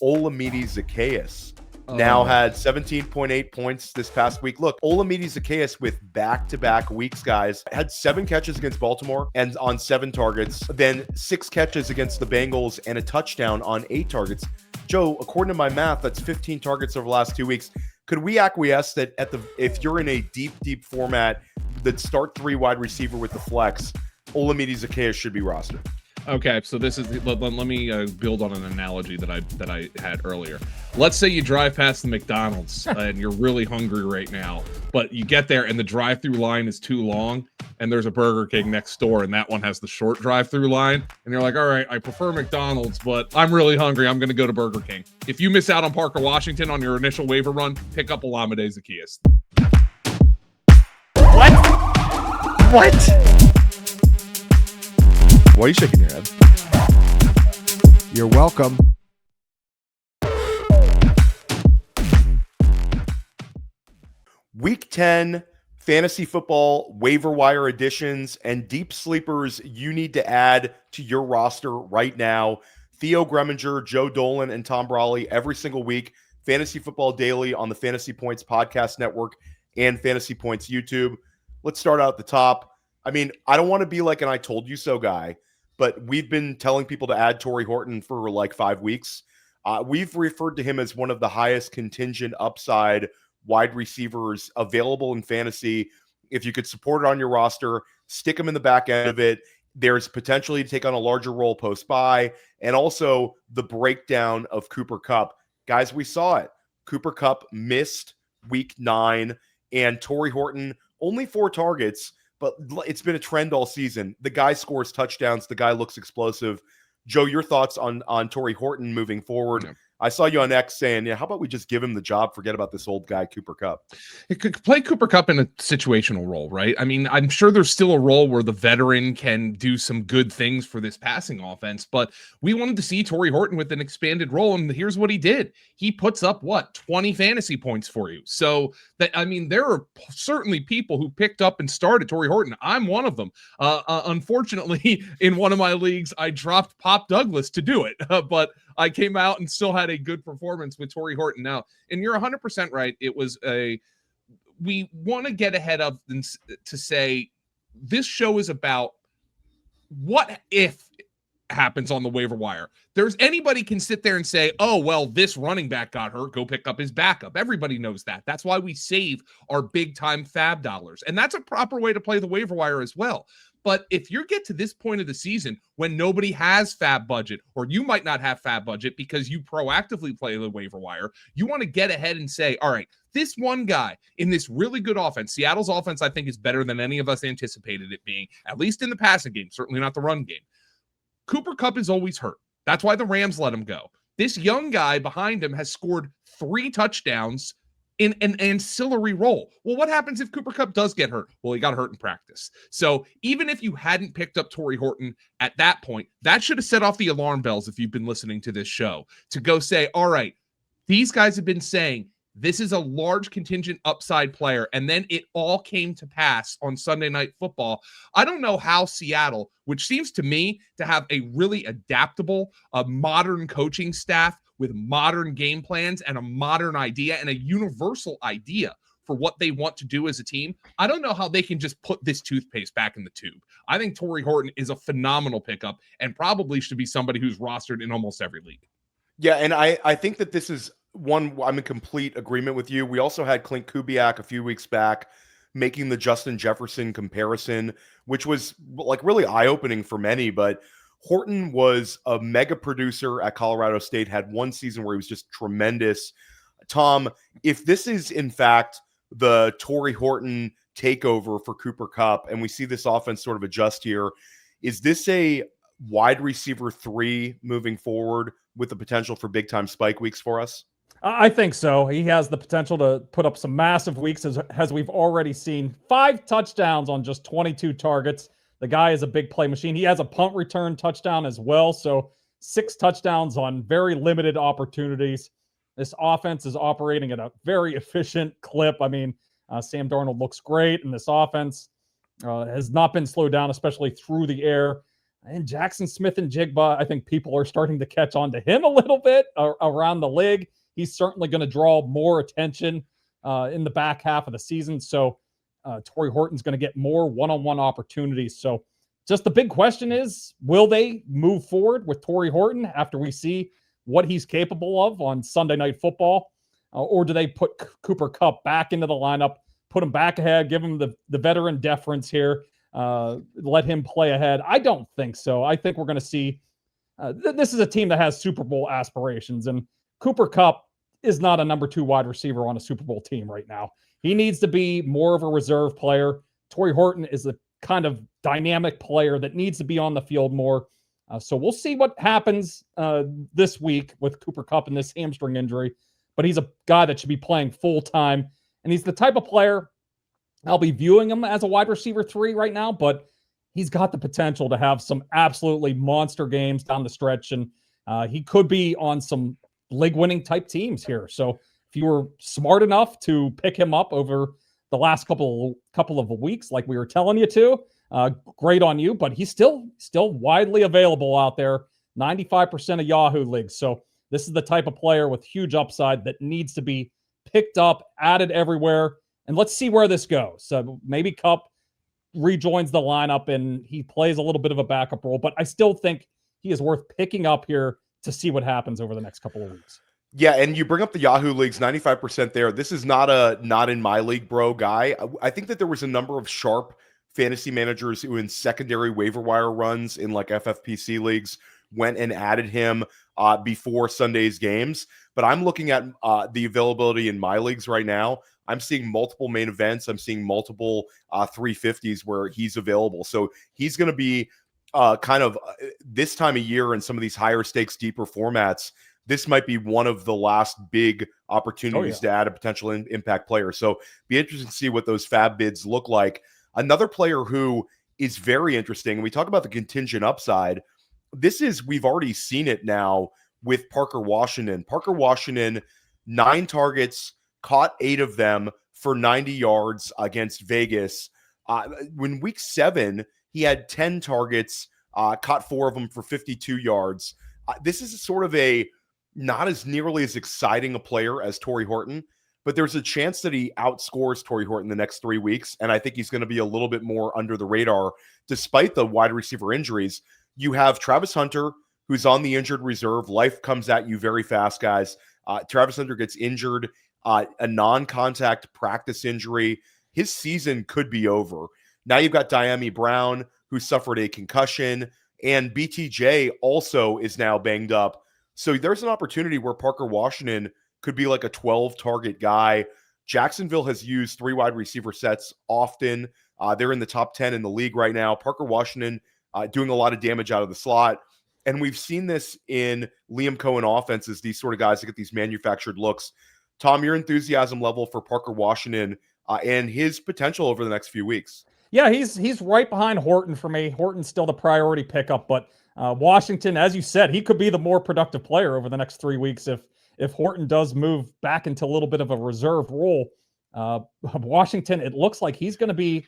Olamide Zaccheaus now had 17.8 points this past week. Look, Olamide Zaccheaus with back-to-back weeks, guys, had 7 catches against Baltimore and on 7 targets, then 6 catches against the Bengals and a touchdown on 8 targets. Joe, according to my math, that's 15 targets over the last 2 weeks. Could we acquiesce that if you're in a deep format, that start 3 wide receiver with the flex, Olamide Zaccheaus should be rostered? Okay, so this is let me build on an analogy that I had earlier. Let's say you drive past the McDonald's and you're really hungry right now, but you get there and the drive-through line is too long, and there's a Burger King next door, and that one has the short drive-through line, and you're like, all right, I prefer McDonald's, but I'm really hungry. I'm going to go to Burger King. If you miss out on Parker Washington on your initial waiver run, pick up Olamide Zaccheaus. What? Why are you shaking your head? You're welcome. Week 10 fantasy football waiver wire additions and deep sleepers you need to add to your roster right now. Theo Greminger, Joe Dolan, and Tom Brawley every single week. Fantasy Football Daily on the Fantasy Points Podcast Network and Fantasy Points YouTube. Let's start out at the top. I mean, I don't want to be like an I told you so guy, but we've been telling people to add Tory Horton for like 5 weeks. We've referred to him as one of the highest contingent upside wide receivers available in fantasy. If you could support it on your roster, stick him in the back end of it. There's potentially to take on a larger role post-bye, and also the breakdown of Cooper Kupp. Guys, we saw it. Cooper Kupp missed week 9, and Tory Horton only 4 targets, but it's been a trend all season. The guy scores touchdowns. The guy looks explosive. Joe, your thoughts on Tory Horton moving forward? Yeah. I saw you on X saying, how about we just give him the job, forget about this old guy, Cooper Kupp. It could play Cooper Kupp in a situational role, right? I mean, I'm sure there's still a role where the veteran can do some good things for this passing offense, but we wanted to see Tory Horton with an expanded role, and here's what he did. He puts up, 20 fantasy points for you. So, there are certainly people who picked up and started Tory Horton. I'm one of them. Unfortunately, in one of my leagues, I dropped Pop Douglas to do it, but I came out and still had a good performance with Tory Horton. Now, and you're 100% right. It was we want to get ahead of to say this show is about what if happens on the waiver wire. Anybody can sit there and say, oh, well, this running back got hurt. Go pick up his backup. Everybody knows that. That's why we save our big time FAAB dollars. And that's a proper way to play the waiver wire as well. But if you get to this point of the season when nobody has FAAB budget, or you might not have FAAB budget because you proactively play the waiver wire, you want to get ahead and say, all right, this one guy in this really good offense, Seattle's offense, I think is better than any of us anticipated it being, at least in the passing game, certainly not the run game. Cooper Kupp is always hurt. That's why the Rams let him go. This young guy behind him has scored 3 touchdowns in an ancillary role. Well, what happens if Cooper Kupp does get hurt? Well, he got hurt in practice. So even if you hadn't picked up Tory Horton at that point, that should have set off the alarm bells if you've been listening to this show to go say, all right, these guys have been saying this is a large contingent upside player, and then it all came to pass on Sunday Night Football. I don't know how Seattle, which seems to me to have a really adaptable, modern coaching staff with modern game plans and a modern idea and a universal idea for what they want to do as a team. I don't know how they can just put this toothpaste back in the tube. I think Tory Horton is a phenomenal pickup and probably should be somebody who's rostered in almost every league. Yeah, and I think that this is one, I'm in complete agreement with you. We also had Clint Kubiak a few weeks back making the Justin Jefferson comparison, which was like really eye-opening for many, but Horton was a mega producer at Colorado State, had one season where he was just tremendous. Tom, if this is in fact the Tory Horton takeover for Cooper Kupp, and we see this offense sort of adjust here, is this a wide receiver 3 moving forward with the potential for big time spike weeks for us? I think so. He has the potential to put up some massive weeks, as we've already seen. 5 touchdowns on just 22 targets. The guy is a big play machine. He has a punt return touchdown as well. So 6 touchdowns on very limited opportunities. This offense is operating at a very efficient clip. I mean, Sam Darnold looks great, and this offense has not been slowed down, especially through the air. And Jackson Smith and Jigba, I think people are starting to catch on to him a little bit around the league. He's certainly going to draw more attention in the back half of the season. So Tory Horton's going to get more one-on-one opportunities. So just the big question is, will they move forward with Tory Horton after we see what he's capable of on Sunday Night Football? Or do they put Cooper Kupp back into the lineup, put him back ahead, give him the veteran deference here, let him play ahead? I don't think so. I think we're going to see this is a team that has Super Bowl aspirations, and Cooper Kupp is not a number 2 wide receiver on a Super Bowl team right now. He needs to be more of a reserve player. Tory Horton is the kind of dynamic player that needs to be on the field more. So we'll see what happens this week with Cooper Kupp and this hamstring injury. But he's a guy that should be playing full-time. And he's the type of player, I'll be viewing him as a wide receiver 3 right now, but he's got the potential to have some absolutely monster games down the stretch. And he could be on some league-winning type teams here. So if you were smart enough to pick him up over the last couple of weeks, like we were telling you to, great on you. But he's still widely available out there, 95% of Yahoo leagues. So this is the type of player with huge upside that needs to be picked up, added everywhere. And let's see where this goes. So maybe Kupp rejoins the lineup and he plays a little bit of a backup role. But I still think he is worth picking up here to see what happens over the next couple of weeks. Yeah, and you bring up the Yahoo leagues, 95% there. This is not a not in my league, bro guy. I think that there was a number of sharp fantasy managers who in secondary waiver wire runs in like FFPC leagues went and added him before Sunday's games. But I'm looking at the availability in my leagues right now. I'm seeing multiple main events. I'm seeing multiple 350s where he's available. So he's going to be this time of year in some of these higher stakes, deeper formats. This might be one of the last big opportunities to add a potential impact player. So be interesting to see what those FAAB bids look like. Another player who is very interesting, we talk about the contingent upside. We've already seen it now with Parker Washington. Parker Washington, 9 targets, caught 8 of them for 90 yards against Vegas. When week 7, he had 10 targets, caught 4 of them for 52 yards. This is sort of a not as nearly as exciting a player as Tory Horton, but there's a chance that he outscores Tory Horton the next 3 weeks, and I think he's going to be a little bit more under the radar despite the wide receiver injuries. You have Travis Hunter, who's on the injured reserve. Life comes at you very fast, guys. Travis Hunter gets injured, a non-contact practice injury. His season could be over. Now you've got Dyami Brown, who suffered a concussion, and BTJ also is now banged up. So there's an opportunity where Parker Washington could be like a 12-target guy. Jacksonville has used 3 wide receiver sets often. They're in the top 10 in the league right now. Parker Washington doing a lot of damage out of the slot. And we've seen this in Liam Cohen offenses, these sort of guys that get these manufactured looks. Tom, your enthusiasm level for Parker Washington and his potential over the next few weeks. Yeah, he's right behind Horton for me. Horton's still the priority pickup, but Washington, as you said, he could be the more productive player over the next 3 weeks if Horton does move back into a little bit of a reserve role. Washington, it looks like he's going to be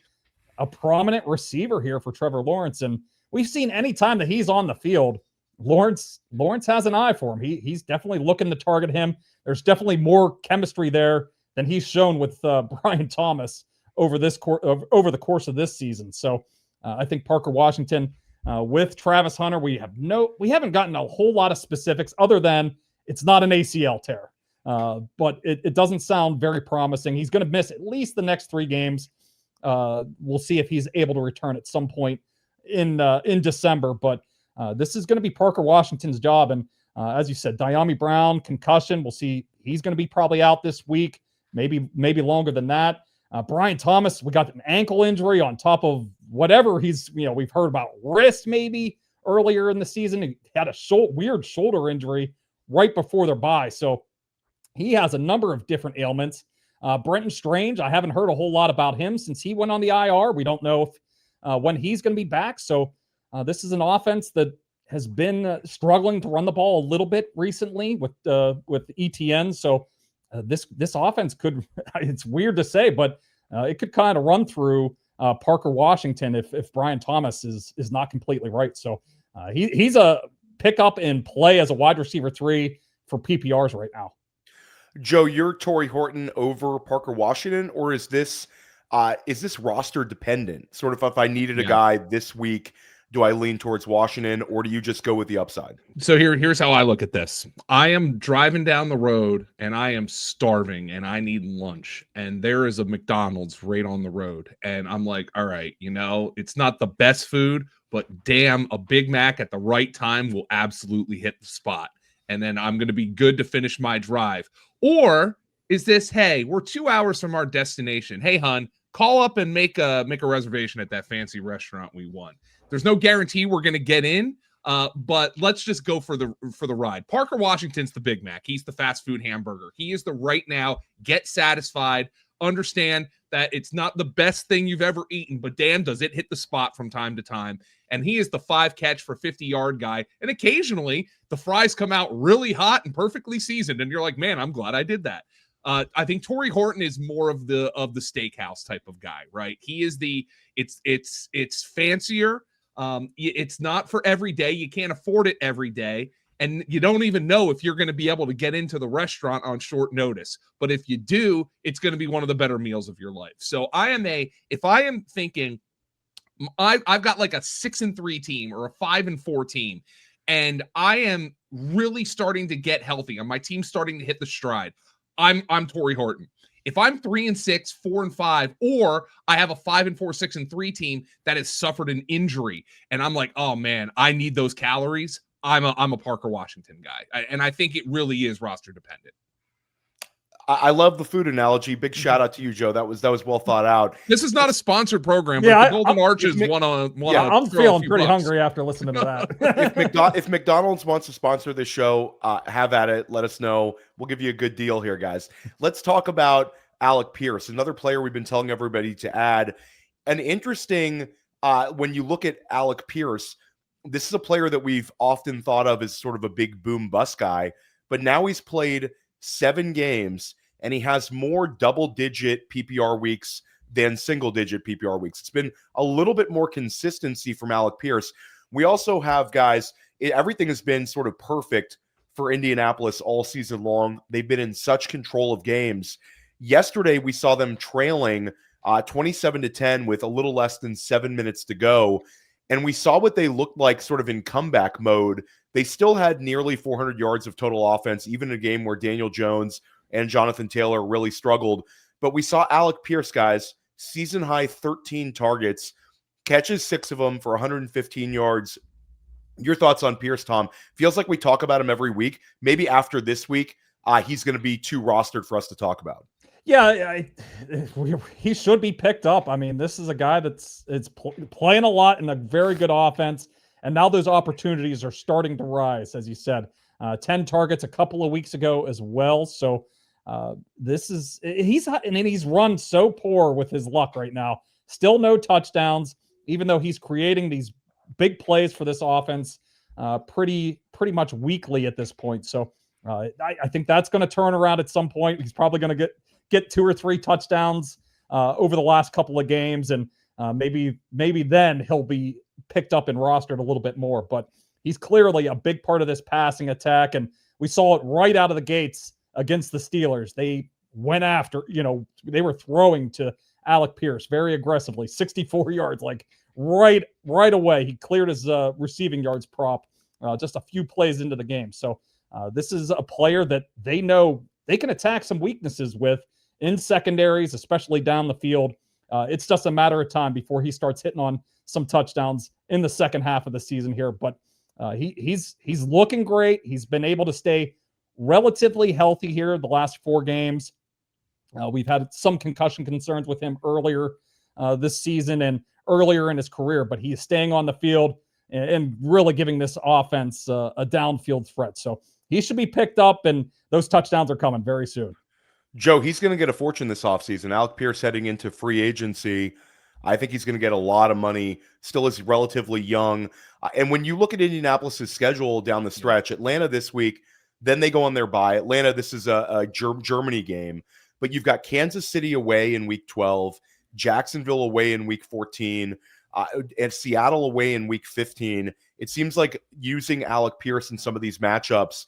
a prominent receiver here for Trevor Lawrence, and we've seen any time that he's on the field, Lawrence has an eye for him. He's definitely looking to target him. There's definitely more chemistry there than he's shown with Brian Thomas over the course of this season. So I think Parker Washington with Travis Hunter, we haven't gotten a whole lot of specifics other than it's not an ACL tear, but it doesn't sound very promising. He's going to miss at least the next 3 games. We'll see if he's able to return at some point in December, but this is going to be Parker Washington's job. And as you said, Dyami Brown, concussion, we'll see. He's going to be probably out this week, maybe longer than that. Brian Thomas, we got an ankle injury on top of whatever we've heard about wrist maybe earlier in the season. He had a weird shoulder injury right before their bye. So he has a number of different ailments. Brenton Strange, I haven't heard a whole lot about him since he went on the IR. We don't know if when he's going to be back. So this is an offense that has been struggling to run the ball a little bit recently with ETN. So this offense could, it's weird to say, but it could kind of run through Parker Washington if Brian Thomas is not completely right. So he's a pickup in play as a wide receiver 3 for PPRs right now. Joe, you're Tory Horton over Parker Washington, or is this roster dependent? Sort of, if I needed a guy this week, do I lean towards Washington, or do you just go with the upside? So here's how I look at this. I am driving down the road and I am starving and I need lunch. And there is a McDonald's right on the road. And I'm like, all right, it's not the best food, but damn, a Big Mac at the right time will absolutely hit the spot. And then I'm going to be good to finish my drive. Or is this, hey, we're 2 hours from our destination. Hey, hon, call up and make a reservation at that fancy restaurant we want. There's no guarantee we're going to get in, but let's just go for the ride. Parker Washington's the Big Mac. He's the fast food hamburger. He is the right now, get satisfied, understand that it's not the best thing you've ever eaten, but damn, does it hit the spot from time to time. And he is the 5 catch for 50-yard guy. And occasionally the fries come out really hot and perfectly seasoned. And you're like, man, I'm glad I did that. I think Tory Horton is more of the steakhouse type of guy, right? He is it's fancier. It's not for every day. You can't afford it every day. And you don't even know if you're going to be able to get into the restaurant on short notice. But if you do, it's going to be one of the better meals of your life. So if I am thinking, I've got like a 6-3 team or a 5-4 team, and I am really starting to get healthy and my team's starting to hit the stride, I'm Tory Horton. If I'm 3-6, 4-5, or I have a 5-4, 6-3 team that has suffered an injury, and I'm like, oh man, I need those calories, I'm a Parker Washington guy. And I think it really is roster dependent. I love the food analogy. Big shout out to you, Joe. That was well thought out. This is not a sponsored program, but yeah, the Golden Arches I'm feeling pretty hungry after listening to that. If McDonald's wants to sponsor this show, have at it. Let us know. We'll give you a good deal here, guys. Let's talk about Alec Pierce, another player we've been telling everybody to add. An interesting, when you look at Alec Pierce, this is a player that we've often thought of as sort of a big boom bust guy, but now he's played 7 games, and he has more double-digit PPR weeks than single-digit PPR weeks. It's been a little bit more consistency from Alec Pierce. We also have guys, everything has been sort of perfect for Indianapolis all season long. They've been in such control of games. Yesterday, we saw them trailing 27-10 with a little less than 7 minutes to go, and we saw what they looked like sort of in comeback mode. They still had nearly 400 yards of total offense, even in a game where Daniel Jones and Jonathan Taylor really struggled. But we saw Alec Pierce, guys, season-high 13 targets, catches 6 of them for 115 yards. Your thoughts on Pierce, Tom? Feels like we talk about him every week. Maybe after this week, he's going to be too rostered for us to talk about. Yeah, he should be picked up. I mean, this is a guy that's playing a lot in a very good offense. And now those opportunities are starting to rise, as you said. 10 targets a couple of weeks ago as well. So he's run so poor with his luck right now. Still no touchdowns, even though he's creating these big plays for this offense pretty much weekly at this point. So I think that's going to turn around at some point. He's probably going to get 2 or 3 touchdowns over the last couple of games, and maybe then he'll be picked up and rostered a little bit more. But he's clearly a big part of this passing attack, and we saw it right out of the gates against the Steelers. They went after, they were throwing to Alec Pierce very aggressively, 64 yards, like right away. He cleared his receiving yards prop just a few plays into the game. So this is a player that they know they can attack some weaknesses with in secondaries, especially down the field. It's just a matter of time before he starts hitting on some touchdowns in the second half of the season here. But he's looking great. He's been able to stay relatively healthy here the last 4 games. We've had some concussion concerns with him earlier this season and earlier in his career, but he is staying on the field and really giving this offense a downfield threat. So he should be picked up, and those touchdowns are coming very soon. Joe, he's going to get a fortune this offseason. Alec Pierce heading into free agency. I think he's going to get a lot of money. Still is relatively young. And when you look at Indianapolis' schedule down the stretch, Atlanta this week, then they go on their bye. Atlanta, this is a Germany game. But you've got Kansas City away in week 12, Jacksonville away in week 14, and Seattle away in week 15. It seems like using Alec Pierce in some of these matchups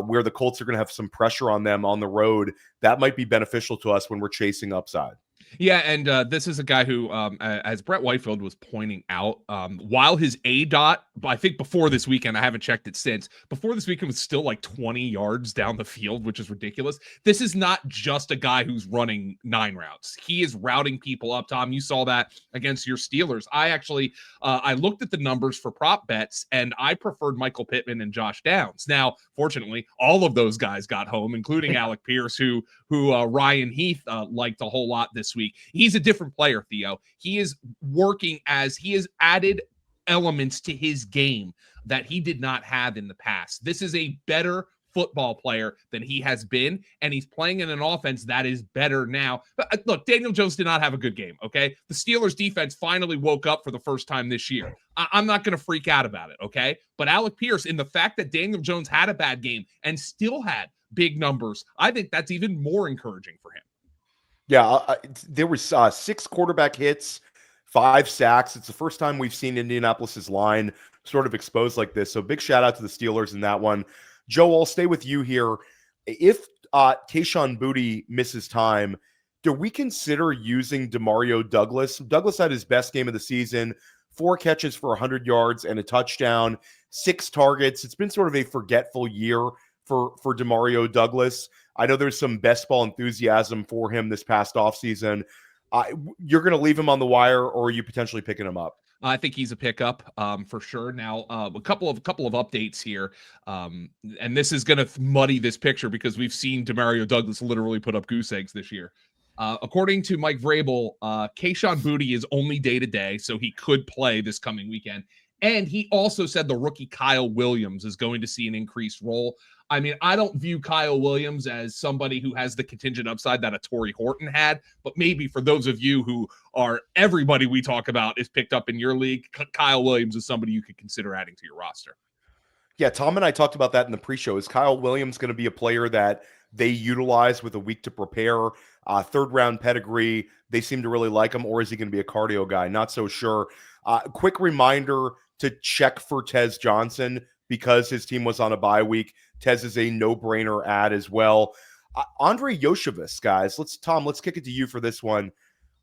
where the Colts are going to have some pressure on them on the road, that might be beneficial to us when we're chasing upside. Yeah, and this is a guy who, as Brett Whitefield was pointing out, while his ADOT, I think before this weekend, I haven't checked it since, before this weekend was still like 20 yards down the field, which is ridiculous. This is not just a guy who's running 9 routes. He is routing people up, Tom. You saw that against your Steelers. I actually, I looked at the numbers for prop bets, and I preferred Michael Pittman and Josh Downs. Now, fortunately, all of those guys got home, including Alec Pierce, who Ryan Heath liked a whole lot this week. He's a different player, Theo. He is working as he has added elements to his game that he did not have in the past. This is a better football player than he has been, and he's playing in an offense that is better now. But look, Daniel Jones did not have a good game, okay? The Steelers defense finally woke up for the first time this year. I'm not going to freak out about it, okay? But Alec Pierce, in the fact that Daniel Jones had a bad game and still had big numbers, I think that's even more encouraging for him. Yeah, there was 6 quarterback hits, 5 sacks. It's the first time we've seen Indianapolis's line sort of exposed like this. So big shout out to the Steelers in that one. Joe, I'll stay with you here. If Kayshon Boutte misses time, do we consider using Demario Douglas? Douglas had his best game of the season, 4 catches for 100 yards and a touchdown, 6 targets. It's been sort of a forgetful year for Demario Douglas. I know there's some best ball enthusiasm for him this past offseason. You're going to leave him on the wire, or are you potentially picking him up? I think he's a pickup for sure. Now, a couple of updates here, and this is going to muddy this picture because we've seen Demario Douglas literally put up goose eggs this year. According to Mike Vrabel, Kayshon Boutte is only day-to-day, so he could play this coming weekend. And he also said the rookie Kyle Williams is going to see an increased role. I mean, I don't view Kyle Williams as somebody who has the contingent upside that a Tory Horton had, but maybe for those of you who are everybody we talk about is picked up in your league, Kyle Williams is somebody you could consider adding to your roster. Yeah, Tom and I talked about that in the pre-show. Is Kyle Williams going to be a player that they utilize with a week to prepare, 3rd-round pedigree? They seem to really like him, or is he going to be a cardio guy? Not so sure. Quick reminder to check for Tez Johnson because his team was on a bye week. Tez is a no-brainer ad as well. Andrei Iosivas, guys. Let's kick it to you for this one.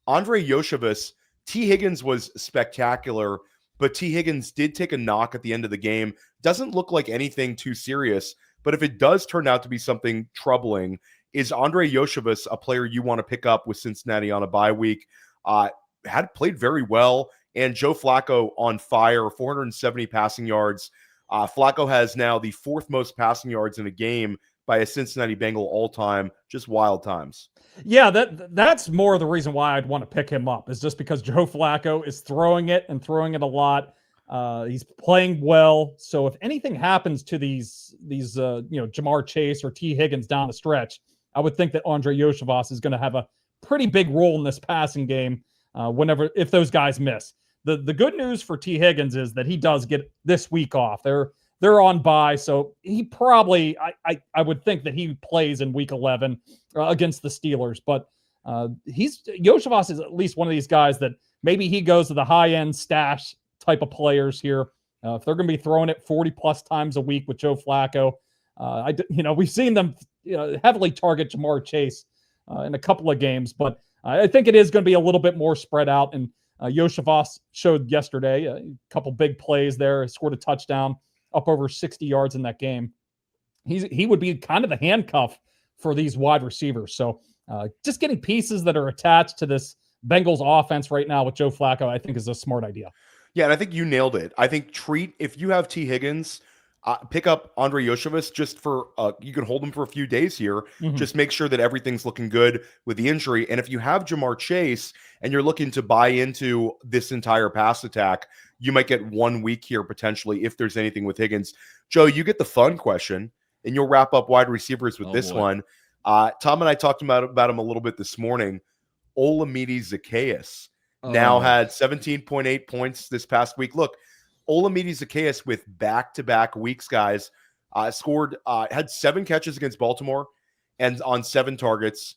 Andrei Iosivas, T. Higgins was spectacular, but T. Higgins did take a knock at the end of the game. Doesn't look like anything too serious, but if it does turn out to be something troubling, is Andrei Iosivas a player you want to pick up with Cincinnati on a bye week? Had played very well, and Joe Flacco on fire, 470 passing yards. Flacco has now the 4th most passing yards in a game by a Cincinnati Bengal all-time. Just wild times. Yeah, that's more the reason why I'd want to pick him up, is just because Joe Flacco is throwing it a lot. He's playing well. So if anything happens to these Jamar Chase or T. Higgins down the stretch, I would think that Andrei Iosivas is going to have a pretty big role in this passing game if those guys miss. The good news for T. Higgins is that he does get this week off. They're on bye, so he probably I would think that he plays in week 11 against the Steelers. But Iosivas is at least one of these guys that maybe he goes to the high-end stash type of players here. If they're going to be throwing it 40+ times a week with Joe Flacco, we've seen them heavily target Jamar Chase in a couple of games, but I think it is going to be a little bit more spread out. And Iosivas showed yesterday a couple big plays there, scored a touchdown, up over 60 yards in that game. He would be kind of the handcuff for these wide receivers. So just getting pieces that are attached to this Bengals offense right now with Joe Flacco, I think is a smart idea. Yeah, and I think you nailed it. I think if you have T. Higgins, pick up Andrei Iosivas just for, you can hold him for a few days here. Mm-hmm. Just make sure that everything's looking good with the injury. And if you have Jamar Chase and you're looking to buy into this entire pass attack, you might get 1 week here potentially if there's anything with Higgins. Joe, you get the fun question, and you'll wrap up wide receivers with this one. Tom and I talked about him a little bit this morning. Olamide Zaccheaus now had 17.8 points this past week. Look, Olamide Zaccheaus with back-to-back weeks, guys, had 7 catches against Baltimore and on 7 targets.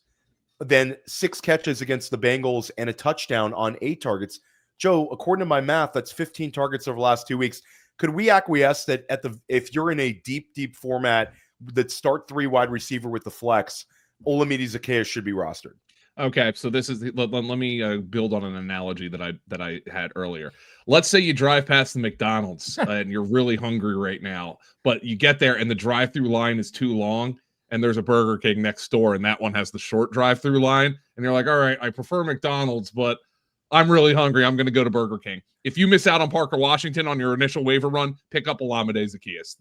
then 6 catches against the Bengals and a touchdown on 8 targets. Joe, according to my math, that's 15 targets over the last 2 weeks. Could we acquiesce that if you're in a deep format that start 3 wide receiver with the flex, Olamide Zaccheaus should be rostered? Okay, so this is let me build on an analogy that I had earlier. Let's say you drive past the McDonald's and you're really hungry right now, but you get there and the drive-through line is too long, and there's a Burger King next door, and that one has the short drive-through line, and you're like, all right, I prefer McDonald's, but I'm really hungry. I'm going to go to Burger King. If you miss out on Parker Washington on your initial waiver run, pick up Olamide Zaccheaus.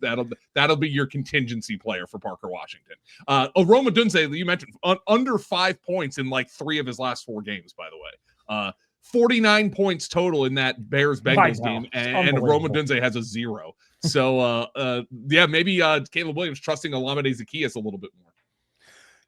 That'll be your contingency player for Parker Washington. Roma Dunze, you mentioned, under 5 points in like 3 of his last 4 games, by the way. 49 points total in that Bears-Bengals game, and Roma Dunze has a 0. So, maybe Caleb Williams trusting Olamide Zaccheaus a little bit more.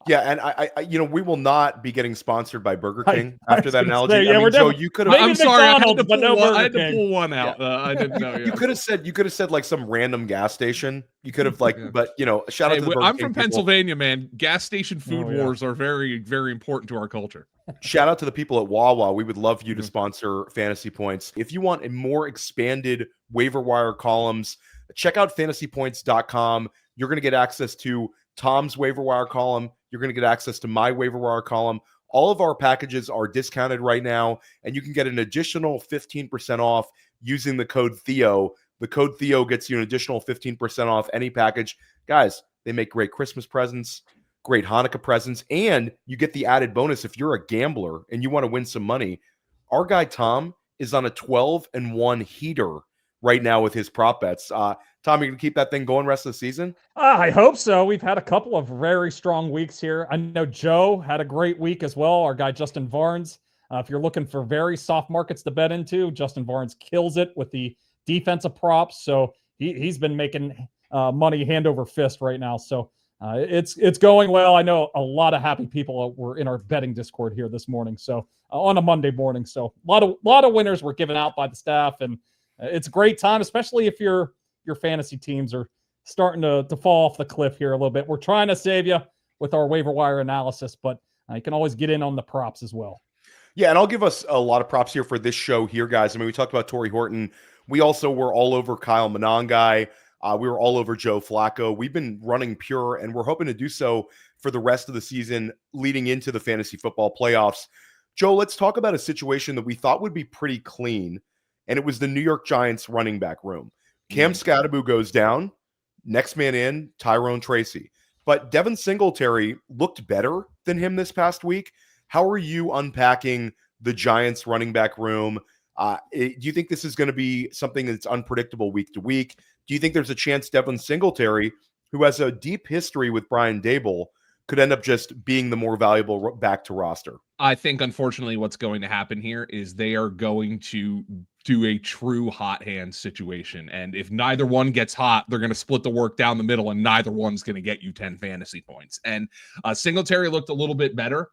Yeah, and I we will not be getting sponsored by Burger King after that analogy. Say, yeah, Joe, you could have. I'm sorry, I had to King. pull one out. Yeah. I didn't know. You could have said like some random gas station. You could have but shout out to the Burger I'm King from people. Pennsylvania, man. Gas station food wars are very, very important to our culture. Shout out to the people at Wawa. We would love you to sponsor Fantasy Points. If you want a more expanded waiver wire columns, check out fantasypoints.com. You're going to get access to Tom's waiver wire column. You're going to get access to my waiver wire column. All of our packages are discounted right now, and you can get an additional 15% off using the code Theo. The code Theo gets you an additional 15% off any package. Guys, they make great Christmas presents, great Hanukkah presents, and you get the added bonus if you're a gambler and you want to win some money. Our guy Tom is on a 12-1 heater right now with his prop bets. Tom, you're going to keep that thing going rest of the season? I hope so. We've had a couple of very strong weeks here. I know Joe had a great week as well. Our guy, Justin Varnes. If you're looking for very soft markets to bet into, Justin Varnes kills it with the defensive props. So he's been making money hand over fist right now. So it's going well. I know a lot of happy people were in our betting Discord here this morning. So on a Monday morning. So a lot of winners were given out by the staff, and it's a great time, especially if your fantasy teams are starting to fall off the cliff here a little bit. We're trying to save you with our waiver wire analysis, but you can always get in on the props as well. Yeah, and I'll give us a lot of props here for this show here, guys. I mean, we talked about Tory Horton. We also were all over Kyle Monangai. We were all over Joe Flacco. We've been running pure, and we're hoping to do so for the rest of the season leading into the fantasy football playoffs. Joe, let's talk about a situation that we thought would be pretty clean, and it was the New York Giants running back room. Cam Scatterbo goes down. Next man in, Tyrone Tracy. But Devin Singletary looked better than him this past week. How are you unpacking the Giants running back room? Do you think this is going to be something that's unpredictable week to week? Do you think there's a chance Devin Singletary, who has a deep history with Brian Daboll, could end up just being the more valuable back to roster? I think, unfortunately, what's going to happen here is they are going to do a true hot hand situation. And if neither one gets hot, they're going to split the work down the middle, and neither one's going to get you 10 fantasy points. And Singletary looked a little bit better.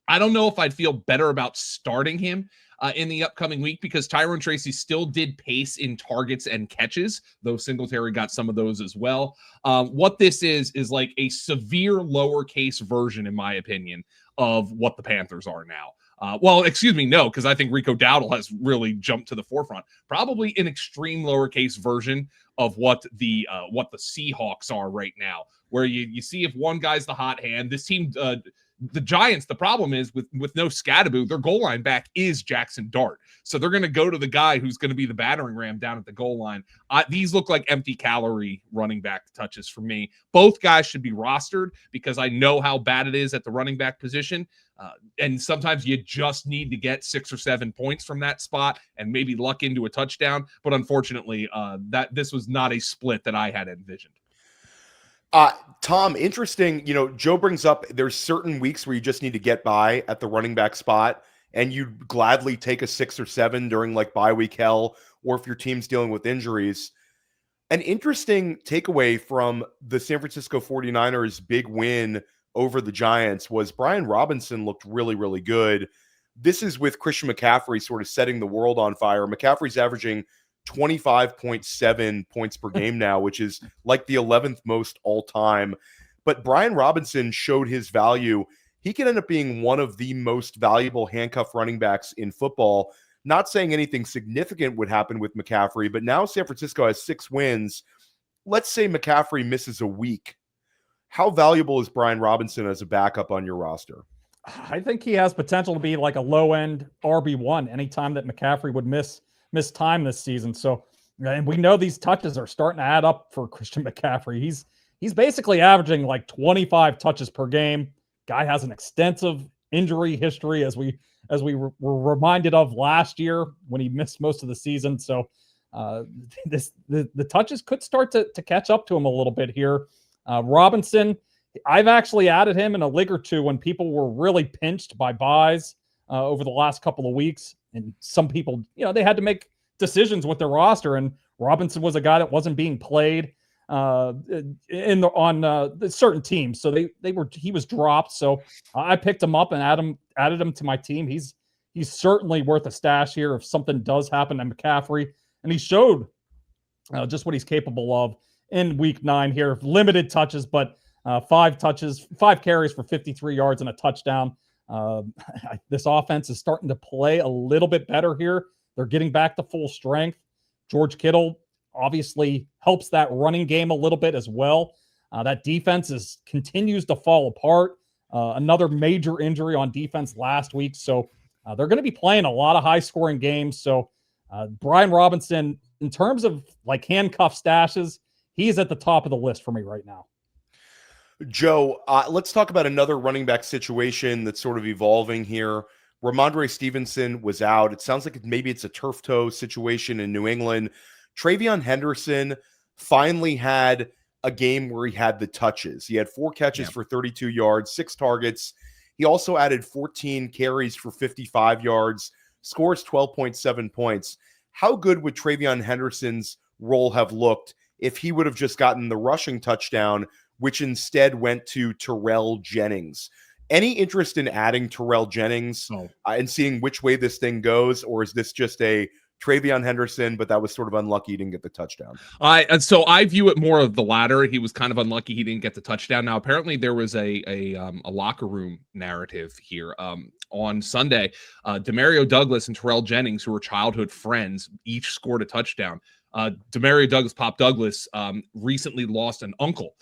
I don't know if I'd feel better about starting him in the upcoming week, because Tyrone Tracy still did pace in targets and catches, though Singletary got some of those as well. What this is like a severe lowercase version, in my opinion, of what the Panthers are now. No, because I think Rico Dowdle has really jumped to the forefront. Probably an extreme lowercase version of what the Seahawks are right now, where you see if one guy's the hot hand. This team, the Giants, the problem is with no Scatterbo, their goal line back is Jackson Dart. So they're going to go to the guy who's going to be the battering ram down at the goal line. These look like empty calorie running back touches for me. Both guys should be rostered because I know how bad it is at the running back position. And sometimes you just need to get 6 or 7 points from that spot and maybe luck into a touchdown. But unfortunately, this was not a split that I had envisioned. Tom, interesting. Joe brings up there's certain weeks where you just need to get by at the running back spot, and you'd gladly take a 6 or 7 during like bye week hell, or if your team's dealing with injuries. An interesting takeaway from the San Francisco 49ers big win over the Giants was Brian Robinson looked really, really good. This is with Christian McCaffrey sort of setting the world on fire. McCaffrey's averaging 25.7 points per game now, which is like the 11th most all time. But Brian Robinson showed his value. he could end up being one of the most valuable handcuff running backs in football. Not saying anything significant would happen with McCaffrey, but now San Francisco has 6 wins. Let's say McCaffrey misses a week. How valuable is Brian Robinson as a backup on your roster? I think he has potential to be like a low-end RB1 anytime that McCaffrey would miss time this season. So, and we know these touches are starting to add up for Christian McCaffrey. He's basically averaging like 25 touches per game. Guy has an extensive injury history, as we were reminded of last year when he missed most of the season. So the touches could start to catch up to him a little bit here. Robinson, I've actually added him in a league or two when people were really pinched by buys over the last couple of weeks. And some people, they had to make decisions with their roster. And Robinson was a guy that wasn't being played on certain teams. So he was dropped. So I picked him up and added him to my team. He's certainly worth a stash here if something does happen to McCaffrey. And he showed just what he's capable of in week 9 here. Limited touches, but 5 carries for 53 yards and a touchdown. This offense is starting to play a little bit better here. They're getting back to full strength. George Kittle obviously helps that running game a little bit as well. That defense continues to fall apart. Another major injury on defense last week. So they're going to be playing a lot of high-scoring games. So Brian Robinson, in terms of like handcuff stashes, he's at the top of the list for me right now. Joe, let's talk about another running back situation that's sort of evolving here. Ramondre Stevenson was out. It sounds like maybe it's a turf toe situation in New England. TreVeyon Henderson finally had a game where he had the touches. He had 4 catches for 32 yards, 6 targets. He also added 14 carries for 55 yards, scores 12.7 points. How good would TreVeyon Henderson's role have looked if he would have just gotten the rushing touchdown, which instead went to Terrell Jennings? Any interest in adding Terrell Jennings and seeing which way this thing goes, or is this just a TreVeyon Henderson, but that was sort of unlucky he didn't get the touchdown? So I view it more of the latter. He was kind of unlucky he didn't get the touchdown. Now, apparently there was a locker room narrative here. On Sunday, Demario Douglas and Terrell Jennings, who were childhood friends, each scored a touchdown. Demario Douglas, Pop Douglas, recently lost an uncle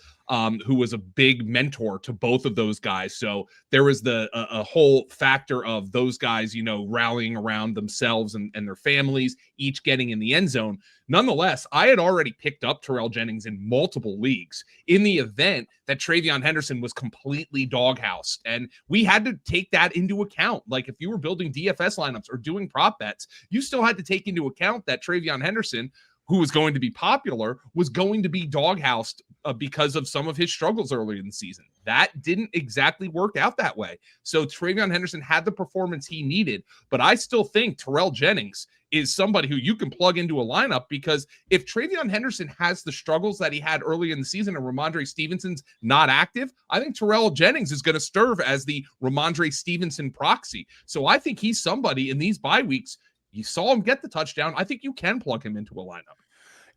who was a big mentor to both of those guys. So there was a whole factor of those guys, rallying around themselves and their families, each getting in the end zone. Nonetheless, I had already picked up Terrell Jennings in multiple leagues in the event that TreVeyon Henderson was completely doghoused. And we had to take that into account. Like if you were building DFS lineups or doing prop bets, you still had to take into account that TreVeyon Henderson, who was going to be popular, was going to be doghoused because of some of his struggles early in the season. That didn't exactly work out that way. So TreVeyon Henderson had the performance he needed, but I still think Terrell Jennings is somebody who you can plug into a lineup, because if TreVeyon Henderson has the struggles that he had early in the season and Ramondre Stevenson's not active, I think Terrell Jennings is going to serve as the Ramondre Stevenson proxy. So I think he's somebody in these bye weeks. You saw him get the touchdown. I think you can plug him into a lineup.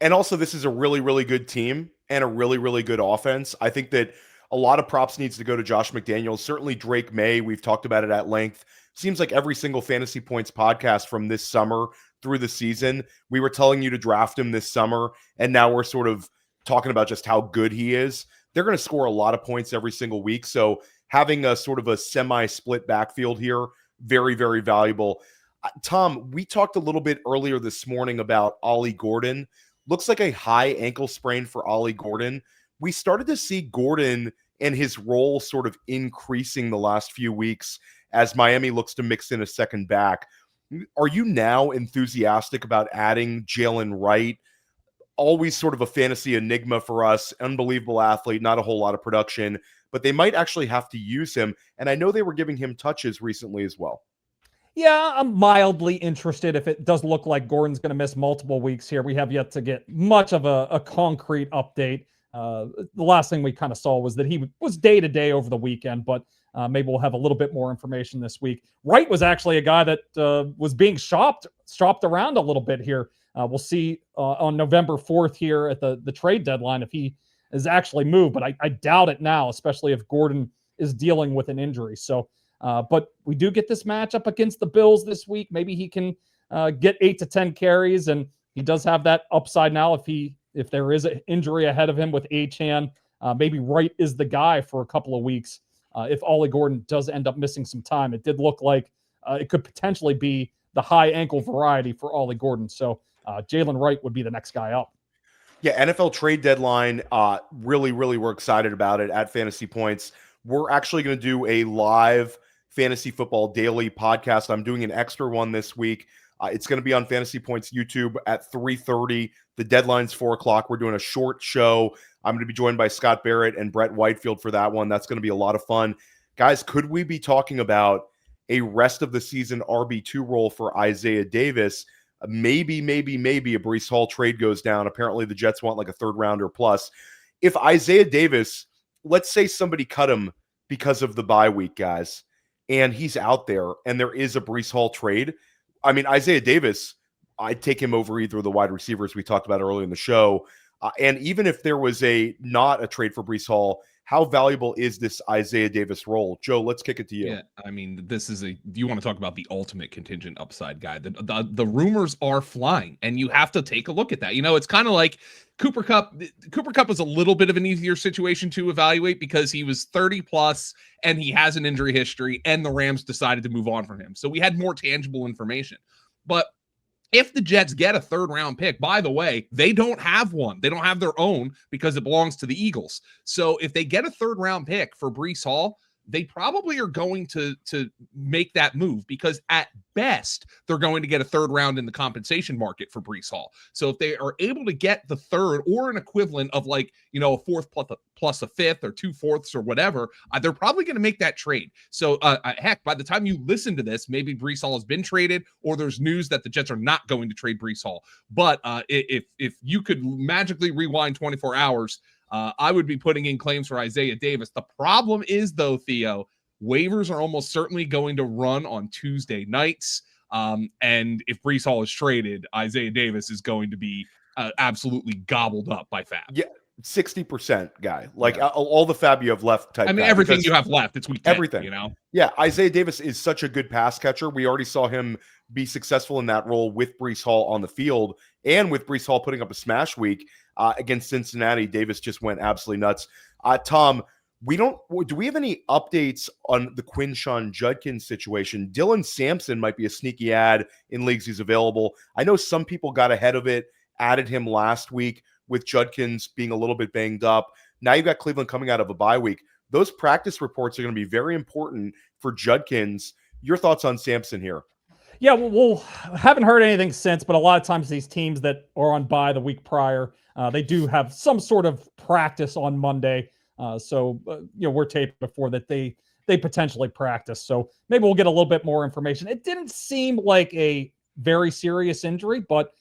And also, this is a really, really good team and a really, really good offense. I think that a lot of props needs to go to Josh McDaniels. Certainly Drake May, we've talked about it at length. Seems like every single Fantasy Points podcast from this summer through the season, we were telling you to draft him this summer, and now we're sort of talking about just how good he is. They're going to score a lot of points every single week. So having a sort of a semi-split backfield here, very, very valuable. Tom, we talked a little bit earlier this morning about Ollie Gordon. Looks like a high ankle sprain for Ollie Gordon. We started to see Gordon and his role sort of increasing the last few weeks as Miami looks to mix in a second back. Are you now enthusiastic about adding Jaylen Wright? Always sort of a fantasy enigma for us. Unbelievable athlete, not a whole lot of production, but they might actually have to use him. And I know they were giving him touches recently as well. Yeah, I'm mildly interested if it does look like Gordon's going to miss multiple weeks here. We have yet to get much of a concrete update. The last thing we kind of saw was that he was day-to-day over the weekend, but maybe we'll have a little bit more information this week. Wright was actually a guy that was being shopped around a little bit here. We'll see on November 4th here at the trade deadline if he is actually moved, but I doubt it now, especially if Gordon is dealing with an injury. So, but we do get this matchup against the Bills this week. Maybe he can get 8 to 10 carries, and he does have that upside now if there is an injury ahead of him with Achane. Maybe Wright is the guy for a couple of weeks. If Ollie Gordon does end up missing some time, it did look like it could potentially be the high ankle variety for Ollie Gordon. So Jaylen Wright would be the next guy up. Yeah, NFL trade deadline. Really, we're excited about it at Fantasy Points. We're actually going to do a live Fantasy Football Daily podcast. I'm doing an extra one this week. It's going to be on Fantasy Points YouTube at 3:30. The deadline's 4 o'clock. We're doing a short show. I'm going to be joined by Scott Barrett and Brett Whitefield for that one. That's going to be a lot of fun. Guys, could we be talking about a rest of the season RB2 role for Isaiah Davis? Maybe a Breece Hall trade goes down. Apparently the Jets want like a third rounder plus. If Isaiah Davis, let's say somebody cut him because of the bye week, guys, and he's out there and there is a Breece Hall trade. I mean, Isaiah Davis, I'd take him over either of the wide receivers we talked about earlier in the show. And even if there was not a trade for Breece Hall, how valuable is this Isaiah Davis role? Joe, let's kick it to you. Yeah, I mean, you want to talk about the ultimate contingent upside guy. The rumors are flying, and you have to take a look at that. It's kind of like Cooper Kupp. Cooper Kupp was a little bit of an easier situation to evaluate because he was 30 plus and he has an injury history, and the Rams decided to move on from him. So we had more tangible information. But if the Jets get a third round pick, by the way, they don't have one. They don't have their own because it belongs to the Eagles. So if they get a third round pick for Breece Hall, they probably are going to make that move because at best, they're going to get a third round in the compensation market for Breece Hall. So if they are able to get the third or an equivalent of a fourth plus a fifth or 2 fourths or whatever, they're probably going to make that trade. So heck, by the time you listen to this, maybe Breece Hall has been traded or there's news that the Jets are not going to trade Breece Hall. But if you could magically rewind 24 hours, I would be putting in claims for Isaiah Davis. The problem is, though, Theo, waivers are almost certainly going to run on Tuesday nights. And if Breece Hall is traded, Isaiah Davis is going to be absolutely gobbled up by FAAB. Yeah, 60% guy. All the FAAB you have left type. I mean, everything you have left. It's week 10, everything. Yeah, Isaiah Davis is such a good pass catcher. We already saw him be successful in that role with Breece Hall on the field, and with Breece Hall putting up a smash week against Cincinnati. Davis just went absolutely nuts. Tom, do we have any updates on the Quinshon Judkins situation? Dylan Sampson might be a sneaky ad in leagues he's available. I know some people got ahead of it, added him last week with Judkins being a little bit banged up. Now you've got Cleveland coming out of a bye week. Those practice reports are going to be very important for Judkins. Your thoughts on Sampson here? Yeah, well, haven't heard anything since, but a lot of times these teams that are on bye the week prior, they do have some sort of practice on Monday. So we're taped before that they potentially practice. So maybe we'll get a little bit more information. It didn't seem like a very serious injury, but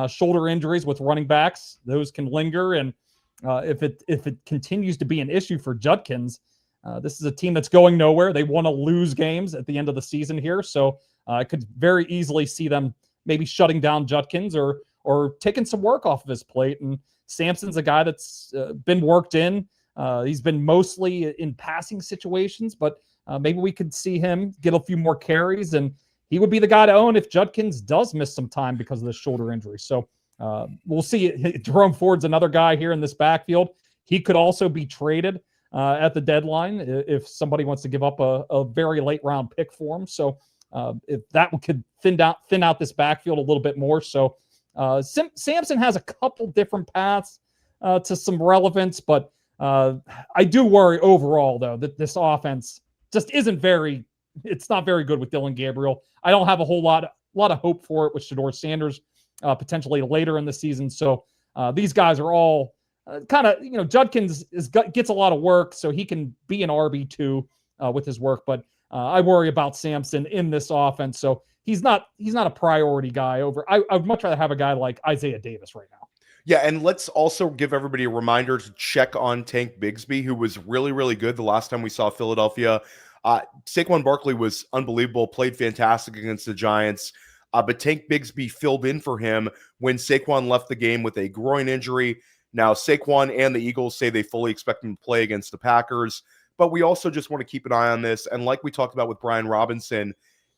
shoulder injuries with running backs, those can linger. And if it continues to be an issue for Judkins, this is a team that's going nowhere. They want to lose games at the end of the season here. So I could very easily see them maybe shutting down Judkins or taking some work off of his plate. And Sampson's a guy that's been worked in. He's been mostly in passing situations, but maybe we could see him get a few more carries, and he would be the guy to own if Judkins does miss some time because of the shoulder injury. So we'll see. Jerome Ford's another guy here in this backfield. He could also be traded at the deadline if somebody wants to give up a very late round pick for him. So if that could thin out this backfield a little bit more. So Sampson has a couple different paths to some relevance, but I do worry overall, though, that this offense just it's not very good with Dylan Gabriel. I don't have a whole lot of hope for it with Shedeur Sanders potentially later in the season. So these guys are all kind of, Judkins gets a lot of work, so he can be an RB2 with his work. But I worry about Sampson in this offense. So he's not a priority guy over. I'd much rather have a guy like Isaiah Davis right now. Yeah, and let's also give everybody a reminder to check on Tank Bigsby, who was really, really good the last time we saw Philadelphia. Saquon Barkley was unbelievable, played fantastic against the Giants, but Tank Bigsby filled in for him when Saquon left the game with a groin injury. Now, Saquon and the Eagles say they fully expect him to play against the Packers, but we also just want to keep an eye on this. And like we talked about with Brian Robinson,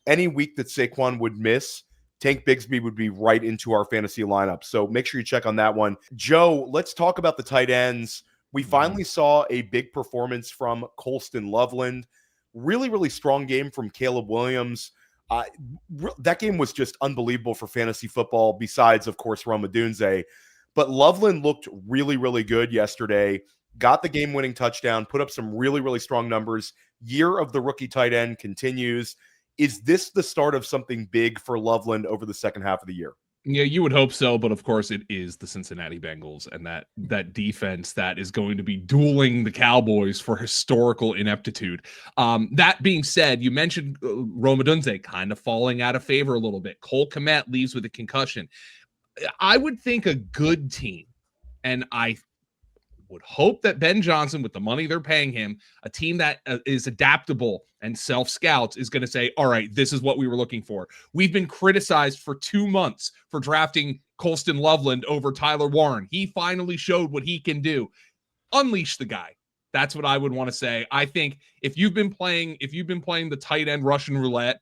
any week that Saquon would miss, Tank Bigsby would be right into our fantasy lineup. So make sure you check on that one. Joe, let's talk about the tight ends. We finally saw a big performance from Colston Loveland. Really, really strong game from Caleb Williams. That game was just unbelievable for fantasy football, besides, of course, Rome Odunze. But Loveland looked really, really good yesterday. Got the game-winning touchdown, put up some really, really strong numbers. Year of the rookie tight end continues. Is this the start of something big for Loveland over the second half of the year? Yeah, you would hope so, but of course it is the Cincinnati Bengals and that defense that is going to be dueling the Cowboys for historical ineptitude. That being said, you mentioned Rome Odunze kind of falling out of favor a little bit. Cole Kmet leaves with a concussion. I would think a good team, and I would hope that Ben Johnson, with the money they're paying him, a team that is adaptable and self-scouts, is going to say, all right, this is what we were looking for. We've been criticized for 2 months for drafting Colston Loveland over Tyler Warren. He finally showed what he can do. Unleash the guy. That's what I would want to say. I think if you've been playing the tight end Russian roulette,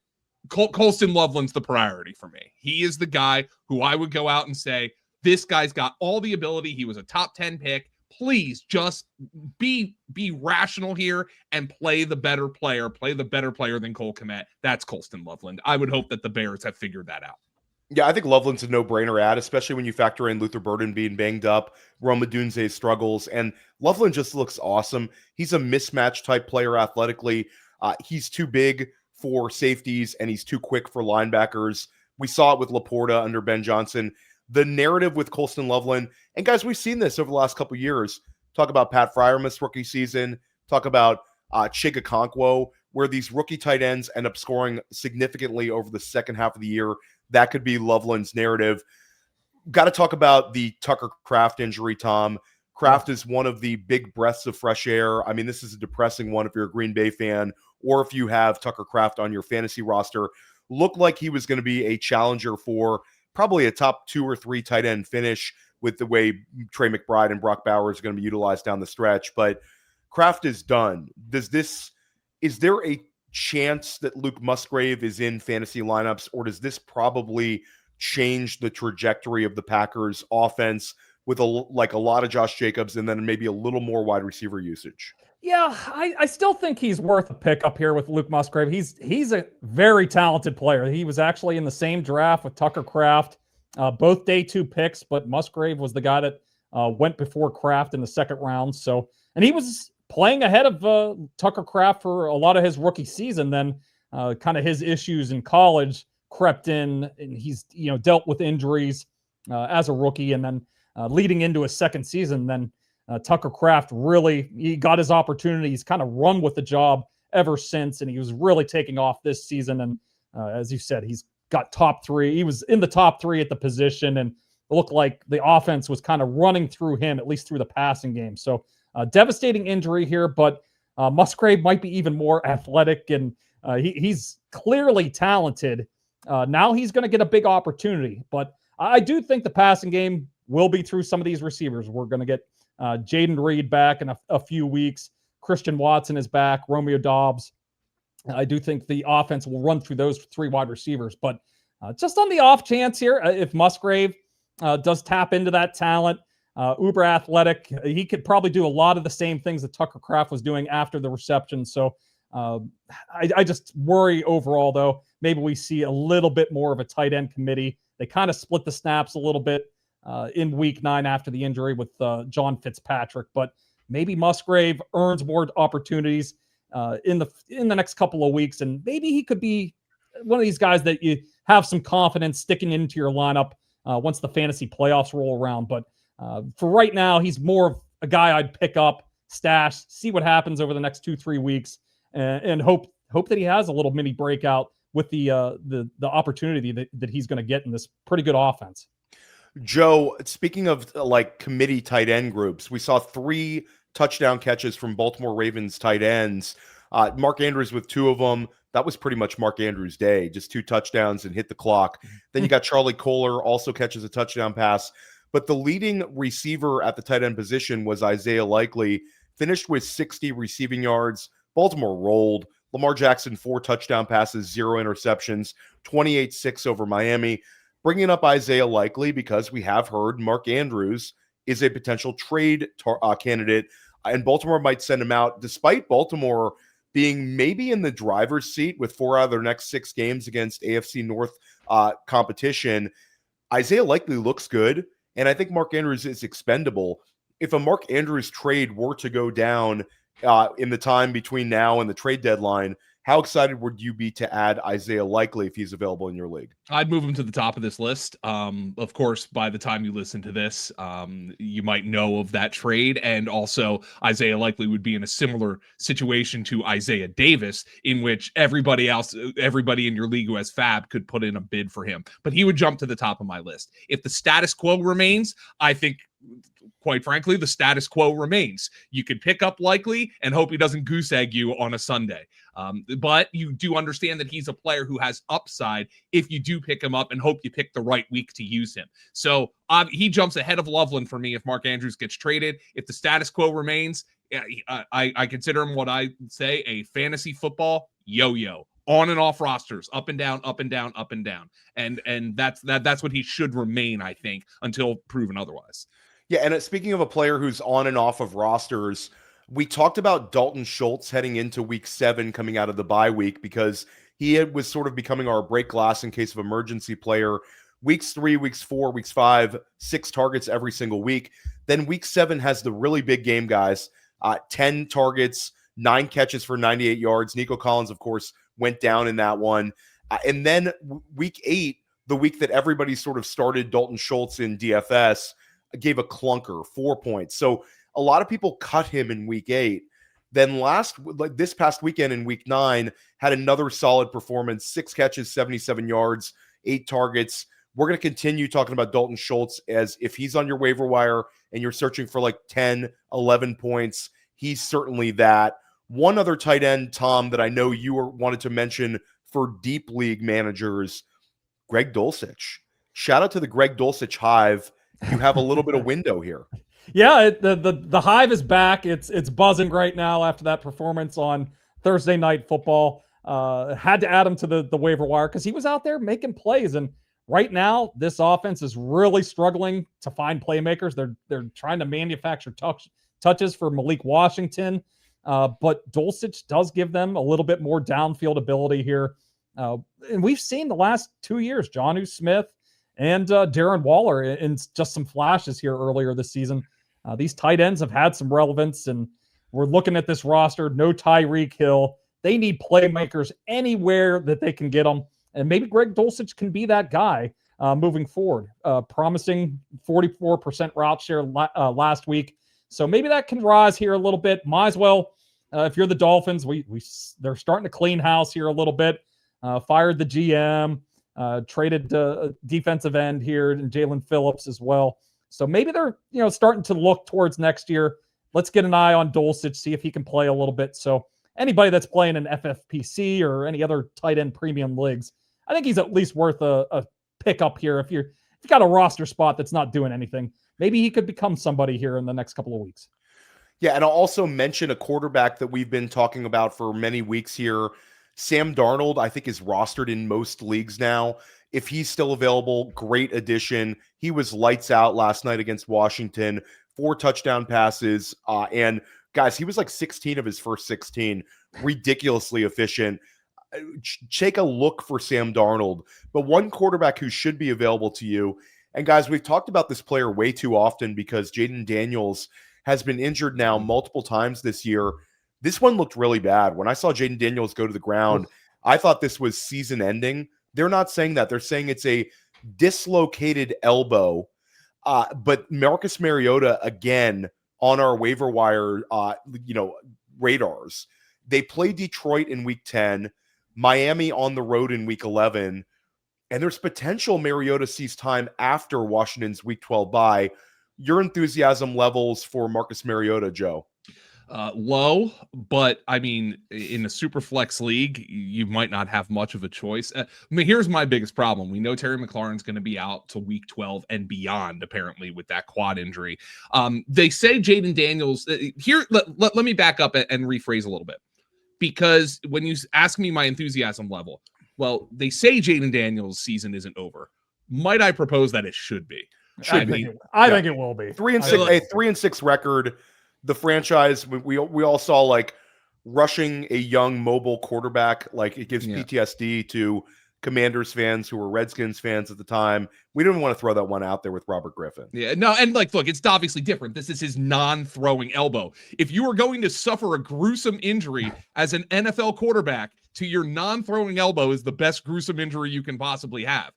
Colston Loveland's the priority for me. He is the guy who I would go out and say, this guy's got all the ability. He was a top 10 pick. Please just be rational here and play the better player. Play the better player than Cole Kmet. That's Colston Loveland. I would hope that the Bears have figured that out. Yeah, I think Loveland's a no-brainer ad, especially when you factor in Luther Burden being banged up, Rome Odunze's struggles, and Loveland just looks awesome. He's a mismatch type player athletically. He's too big for safeties, and he's too quick for linebackers. We saw it with Laporta under Ben Johnson. The narrative with Colston Loveland, and guys, we've seen this over the last couple of years. Talk about Pat Freiermuth's rookie season. Talk about Chig Okonkwo, where these rookie tight ends end up scoring significantly over the second half of the year. That could be Loveland's narrative. Got to talk about the Tucker Kraft injury, Tom. Kraft is one of the big breaths of fresh air. I mean, this is a depressing one if you're a Green Bay fan or if you have Tucker Kraft on your fantasy roster. Looked like he was going to be a challenger for probably a top 2 or 3 tight end finish with the way Trey McBride and Brock Bowers are going to be utilized down the stretch. But Kraft is done. Is there a chance that Luke Musgrave is in fantasy lineups, or does this probably change the trajectory of the Packers offense with a lot of Josh Jacobs and then maybe a little more wide receiver usage? Yeah, I still think he's worth a pickup here with Luke Musgrave. He's a very talented player. He was actually in the same draft with Tucker Kraft, both day 2 picks, but Musgrave was the guy that went before Kraft in the second round. So, and he was playing ahead of Tucker Kraft for a lot of his rookie season. Then kind of his issues in college crept in, and he's dealt with injuries as a rookie, and then leading into his second season, then Tucker Kraft he got his opportunity. He's kind of run with the job ever since, and he was really taking off this season. And as you said, he's got top 3. He was in the top 3 at the position, and it looked like the offense was kind of running through him, at least through the passing game. So devastating injury here, but Musgrave might be even more athletic, and he's clearly talented. Now he's going to get a big opportunity, but I do think the passing game will be through some of these receivers. We're going to get Jaden Reed back in a few weeks. Christian Watson is back. Romeo Doubs. I do think the offense will run through those 3 wide receivers. But just on the off chance here, if Musgrave does tap into that talent, uber athletic, he could probably do a lot of the same things that Tucker Kraft was doing after the reception. So I just worry overall, though. Maybe we see a little bit more of a tight end committee. They kind of split the snaps a little bit in week 9 after the injury with John Fitzpatrick, but maybe Musgrave earns more opportunities in the next couple of weeks, and maybe he could be one of these guys that you have some confidence sticking into your lineup once the fantasy playoffs roll around. But for right now, he's more of a guy I'd pick up, stash, see what happens over the next 2-3 weeks, and hope that he has a little mini breakout with the opportunity that he's going to get in this pretty good offense. Joe, speaking of committee tight end groups, we saw 3 touchdown catches from Baltimore Ravens tight ends. Mark Andrews with 2 of them. That was pretty much Mark Andrews' day, just 2 touchdowns and hit the clock. Then you got Charlie Kohler, also catches a touchdown pass. But the leading receiver at the tight end position was Isaiah Likley, finished with 60 receiving yards. Baltimore rolled. Lamar Jackson, 4 touchdown passes, 0 interceptions, 28-6 over Miami. Bringing up Isaiah Likley because we have heard Mark Andrews is a potential trade candidate, and Baltimore might send him out, despite Baltimore being maybe in the driver's seat with 4 out of their next 6 games against AFC North competition. Isaiah Likley looks good, and I think Mark Andrews is expendable. If a Mark Andrews trade were to go down in the time between now and the trade deadline, how excited would you be to add Isaiah Likley if he's available in your league? I'd move him to the top of this list. Of course, by the time you listen to this, you might know of that trade. And also, Isaiah Likley would be in a similar situation to Isaiah Davis, in which everybody in your league who has FAAB could put in a bid for him. But he would jump to the top of my list. If the status quo remains, I think, quite frankly, the status quo remains. You could pick up Likley and hope he doesn't goose egg you on a Sunday. But you do understand that he's a player who has upside if you do pick him up, and hope you pick the right week to use him. So he jumps ahead of Loveland for me if Mark Andrews gets traded. If the status quo remains, I consider him what I say a fantasy football yo-yo. On and off rosters, up and down, up and down, up and down. And that's what he should remain, I think, until proven otherwise. Yeah, and speaking of a player who's on and off of rosters, we talked about Dalton Schultz heading into week 7 coming out of the bye week because he was sort of becoming our break glass in case of emergency player. Weeks 3, weeks 4, weeks 5, 6 targets every single week. Then week 7 has the really big game, guys. 10 targets, 9 catches for 98 yards. Nico Collins, of course, went down in that one. And then week 8, the week that everybody sort of started Dalton Schultz in DFS, gave a clunker, 4 points. So a lot of people cut him in week 8. Then this past weekend in week 9, had another solid performance, 6 catches, 77 yards, 8 targets. We're going to continue talking about Dalton Schultz as if he's on your waiver wire and you're searching for like 10, 11 points, he's certainly that. One other tight end, Tom, that I know you wanted to mention for deep league managers, Greg Dulcich. Shout out to the Greg Dulcich Hive. You have a little bit of window here. Yeah, the Hive is back. It's buzzing right now after that performance on Thursday Night Football. Had to add him to the waiver wire because he was out there making plays. And right now, this offense is really struggling to find playmakers. They're trying to manufacture touches for Malik Washington. But Dulcich does give them a little bit more downfield ability here. And we've seen the last 2 years, Geno Smith and Darren Waller in just some flashes here earlier this season. These tight ends have had some relevance, and we're looking at this roster. No Tyreek Hill. They need playmakers anywhere that they can get them, and maybe Greg Dulcich can be that guy moving forward. Promising 44% route share last week, so maybe that can rise here a little bit. Might as well, if you're the Dolphins, they're starting to clean house here a little bit. Fired the GM. Traded defensive end here and Jalen Phillips as well. So maybe they're starting to look towards next year. Let's get an eye on Dulcich, see if he can play a little bit. So anybody that's playing in FFPC or any other tight end premium leagues, I think he's at least worth a pickup here. If you got a roster spot that's not doing anything, maybe he could become somebody here in the next couple of weeks. Yeah, and I'll also mention a quarterback that we've been talking about for many weeks here. Sam Darnold, I think, is rostered in most leagues now. If he's still available, great addition. He was lights out last night against Washington, 4 touchdown passes. And guys, he was like 16 of his first 16, ridiculously efficient. Take a look for Sam Darnold. But one quarterback who should be available to you, and guys, we've talked about this player way too often because Jaden Daniels has been injured now multiple times this year. This one looked really bad. When I saw Jaden Daniels go to the ground, I thought this was season ending. They're not saying that. They're saying it's a dislocated elbow. But Marcus Mariota, again, on our waiver wire, radars. They play Detroit in week 10, Miami on the road in week 11, and there's potential Mariota sees time after Washington's week 12 bye. Your enthusiasm levels for Marcus Mariota, Joe? low, but I mean, in a super flex league, you might not have much of a choice. Here's my biggest problem. We know Terry McLaurin's going to be out till week 12 and beyond, apparently, with that quad injury. They say Jaden Daniels here. Let me back up and rephrase a little bit, because when you ask me my enthusiasm level, well, they say Jaden Daniels' season isn't over. Might I propose that it should be? I think it will be. 3-6, a 3-6 record. The franchise, we all saw, like, rushing a young mobile quarterback, like, it gives PTSD to Commanders fans who were Redskins fans at the time. We didn't want to throw that one out there with Robert Griffin. Yeah, no, and like, look, it's obviously different. This is his non-throwing elbow. If you are going to suffer a gruesome injury as an NFL quarterback, to your non-throwing elbow is the best gruesome injury you can possibly have.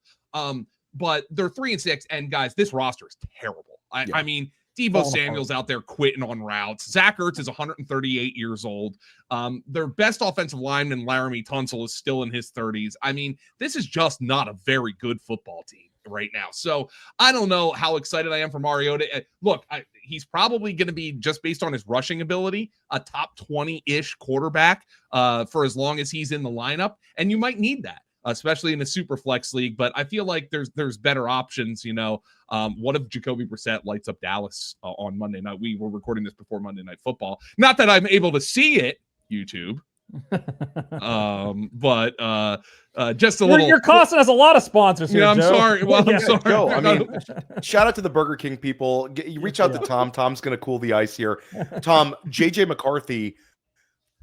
But they're 3-6, and guys, this roster is terrible. I mean, Deebo Samuel's out there quitting on routes. Zach Ertz is 138 years old. Their best offensive lineman, Laramie Tunsil, is still in his 30s. I mean, this is just not a very good football team right now. So I don't know how excited I am for Mariota. Look, he's probably going to be, just based on his rushing ability, a top 20-ish quarterback for as long as he's in the lineup. And you might need that, especially in a super flex league. But I feel like there's better options. What if Jakobi Brissett lights up Dallas on Monday night? We were recording this before Monday Night Football. Not that I'm able to see it, YouTube. But just a little. You're costing us a lot of sponsors here. Yeah, I'm Joe. sorry. Well, I'm sorry. Joe, I mean, shout out to the Burger King people. You reach out to Tom. Tom's going to cool the ice here. Tom, JJ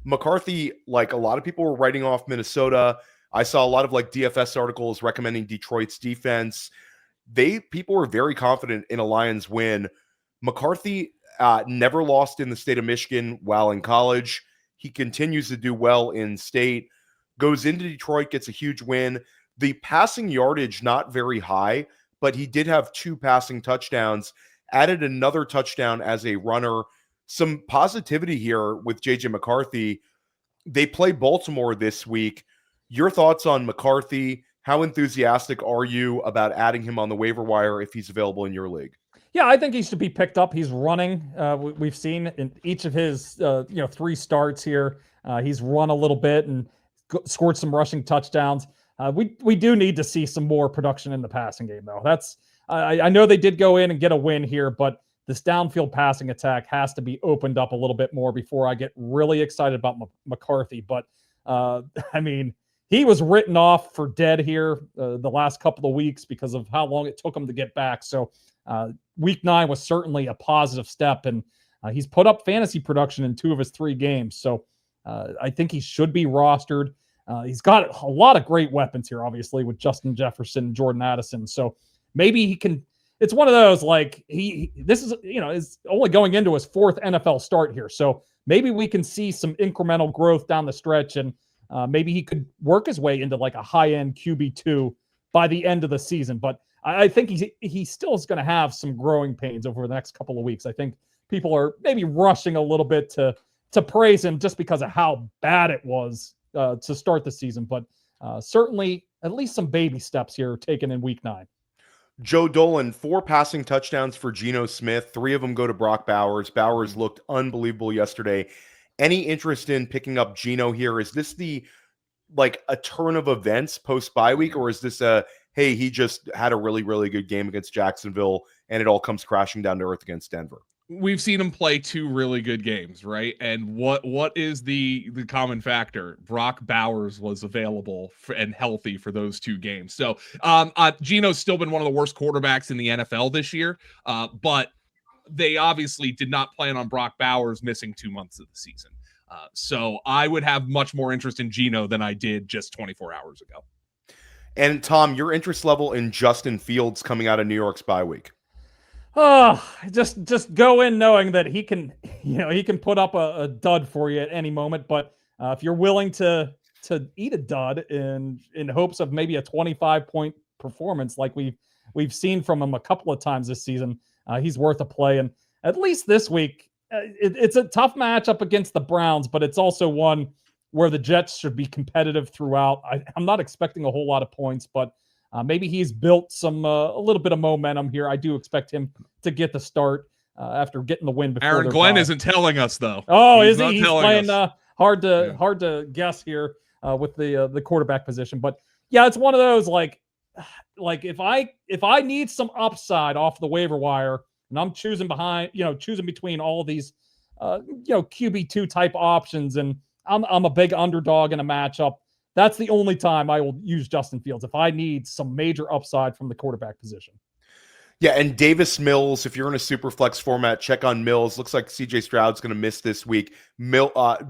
McCarthy, like, a lot of people were writing off Minnesota. I saw a lot of, like, DFS articles recommending Detroit's defense. People were very confident in a Lions win. McCarthy never lost in the state of Michigan while in college. He continues to do well in state, goes into Detroit, gets a huge win. The passing yardage, not very high, but he did have 2 passing touchdowns, added another touchdown as a runner. Some positivity here with JJ McCarthy. They play Baltimore this week. Your thoughts on McCarthy? How enthusiastic are you about adding him on the waiver wire if he's available in your league? Yeah, I think he should be picked up. He's running. We've seen in each of his 3 starts here, he's run a little bit and scored some rushing touchdowns. We do need to see some more production in the passing game, though. I know they did go in and get a win here, but this downfield passing attack has to be opened up a little bit more before I get really excited about McCarthy. But I mean, he was written off for dead here the last couple of weeks because of how long it took him to get back. So week 9 was certainly a positive step, and he's put up fantasy production in 2 of his 3 games. So I think he should be rostered. He's got a lot of great weapons here, obviously, with Justin Jefferson and Jordan Addison. So maybe he can. It's one of those, like, this is only going into his 4th NFL start here. So maybe we can see some incremental growth down the stretch, and maybe he could work his way into, like, a high-end QB2 by the end of the season. But I think he still is going to have some growing pains over the next couple of weeks. I think people are maybe rushing a little bit to praise him just because of how bad it was to start the season. But certainly at least some baby steps here taken in week 9. Joe Dolan, 4 passing touchdowns for Geno Smith. 3 of them go to Brock Bowers. Bowers looked unbelievable yesterday. Any interest in picking up Geno here? Is this a turn of events post bye week, or is this hey, he just had a really, really good game against Jacksonville and it all comes crashing down to earth against Denver? We've seen him play 2 really good games, right? And what is the common factor? Brock Bowers was available and healthy for those 2 games. So Geno's still been one of the worst quarterbacks in the NFL this year, but they obviously did not plan on Brock Bowers missing 2 months of the season. So I would have much more interest in Geno than I did just 24 hours ago. And Tom, your interest level in Justin Fields coming out of New York's bye week? Oh, just go in knowing that he can put up a dud for you at any moment. But if you're willing to eat a dud in hopes of maybe a 25-point performance like we've seen from him a couple of times this season, he's worth a play. And at least this week, it's a tough matchup against the Browns, but it's also one where the Jets should be competitive throughout. I'm not expecting a whole lot of points, but maybe he's built a little bit of momentum here. I do expect him to get the start. after getting the win before. Aaron Glenn isn't telling us though. Oh, He's is he? not He's telling playing us. hard to guess here with the quarterback position. But yeah, it's one of those like if I need some upside off the waiver wire and I'm choosing between all these QB2 type options, and I'm a big underdog in a matchup, that's the only time I will use Justin Fields if I need some major upside from the quarterback position. Yeah, and Davis Mills, if you're in a super flex format, check on Mills. Looks like CJ Stroud's going to miss this week.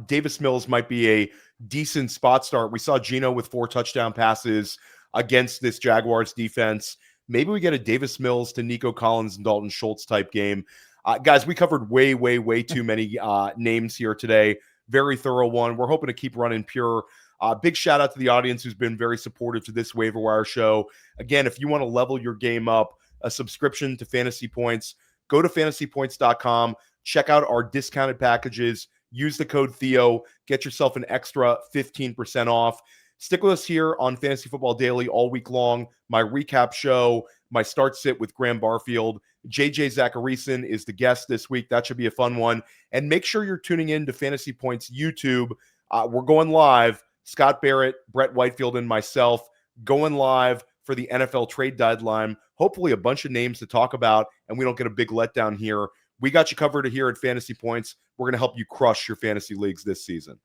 Davis Mills might be a decent spot start. We saw Geno with 4 touchdown passes against this Jaguars defense. Maybe we get a Davis Mills to Nico Collins and Dalton Schultz type game. Guys, we covered way too many names here today. Very thorough one. We're hoping to keep running pure. Big shout out to the audience who's been very supportive to this Waiver Wire show. Again, if you want to level your game up, a subscription to Fantasy Points, go to fantasypoints.com, check out our discounted packages, use the code Theo, get yourself an extra 15% off. Stick with us here on Fantasy Football Daily all week long. My recap show, my start sit with Graham Barfield. JJ Zacharyson is the guest this week. That should be a fun one. And make sure you're tuning in to Fantasy Points YouTube. We're going live. Scott Barrett, Brett Whitefield, and myself going live for the NFL trade deadline. Hopefully a bunch of names to talk about, and we don't get a big letdown here. We got you covered here at Fantasy Points. We're going to help you crush your fantasy leagues this season.